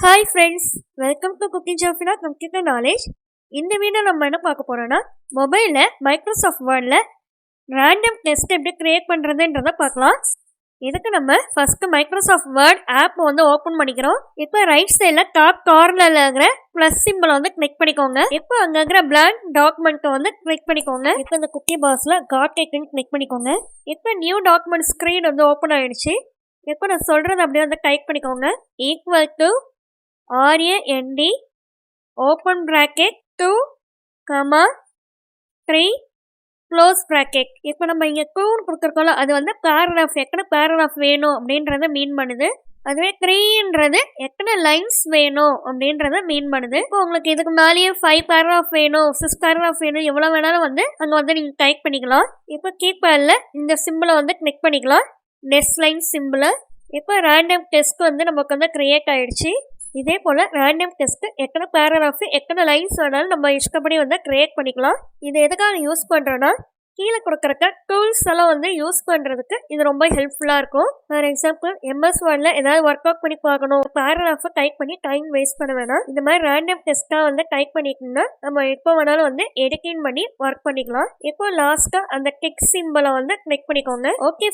Hi friends, welcome to Kutty Jofina English. இந்த video நம்ம என்ன பார்க்க போறோம்னா மொபைல்ல மைக்ரோசாஃப்ட் வேர்ட்ல ரேண்டம் டெஸ்ட் எப்படி கிரியேட் பண்றதுன்றத பார்க்கலாம். இதுக்கு நம்ம ஃபர்ஸ்ட் மைக்ரோசாஃப்ட் வேர்ட் ஆப் வந்து ஓபன் பண்ணிக்கிறோம். இப்போ ரைட் சைடுல டாப் கார்னர்ல இருக்கிற பிளஸ் சிம்பல் வந்து கிளிக் பண்ணிக்கோங்க. இப்போ அங்க இருக்கிற blank டாக்குமெண்ட் வந்து கிளிக் பண்ணிக்கோங்க. இப்போ இந்த குட்டி பாக்ஸ்ல காட் ஐக்கன் கிளிக் பண்ணிக்கோங்க. இப்போ நியூ டாக்குமெண்ட் ஸ்கிரீன் வந்து ஓபன் ஆயிடுச்சு. இப்போ நான் சொல்றது அப்படியே வந்து டைப் பண்ணிக்கோங்க. Equal to RAND open bracket 2, 3 close bracket. இப்போ நம்ம இங்கே 2 கொடுத்துருக்கோம்ல, அது வந்து பேராகிராஃப் எத்தனை பேராகிராஃப் வேணும் அப்படின்றத மீன் பண்ணுது. அதுவே 3ன்றது எத்தனை லைன்ஸ் வேணும் அப்படின்றத மீன் பண்ணுது. இப்போ உங்களுக்கு இதுக்கு மேலேயே 5 பேராகிராஃப் வேணும், 6 பேராகிராஃப் வேணும், எவ்வளோ வேணாலும் வந்து அங்கே வந்து நீங்கள் டைப் பண்ணிக்கலாம். இப்போ கீபேடில் இந்த சிம்பிளை வந்து கிளிக் பண்ணிக்கலாம், நெக்ஸ்ட் லைன் சிம்பிளை. இப்போ ரேண்டம் டெஸ்ட் வந்து நமக்கு வந்து க்ரியேட் ஆகிடுச்சு. இதே போல் ரேண்டம் டெஸ்ட்டு எத்தனை பேராகிராஃப் எத்தனை லைன்ஸ் வேணாலும் நம்ம இஷ்டப்படி வந்து க்ரியேட் பண்ணிக்கலாம். இது எதுக்காக யூஸ் பண்ணுறோன்னா கீழே கொடுக்குறக்க டூல்ஸ் எல்லாம் வந்து யூஸ் பண்ணுறதுக்கு இது ரொம்ப ஹெல்ப்ஃபுல்லாக இருக்கும். ஃபார் எக்ஸாம்பிள் MS வேர்டில் ஏதாவது ஒர்க் அவுட் பண்ணி பார்க்கணும், பேராகிராஃபை டைப் பண்ணி டைம் வேஸ்ட் பண்ண வேணாம். இந்த மாதிரி ரேண்டம் டெஸ்ட்டாக வந்து டைப் பண்ணிட்டோம்னா நம்ம எப்போ வேணாலும் வந்து எடிட்டிங் பண்ணி ஒர்க் பண்ணிக்கலாம். இப்போ லாஸ்ட்டாக அந்த டிக் சிம்பிளை வந்து கிளிக் பண்ணிக்கோங்க. ஓகே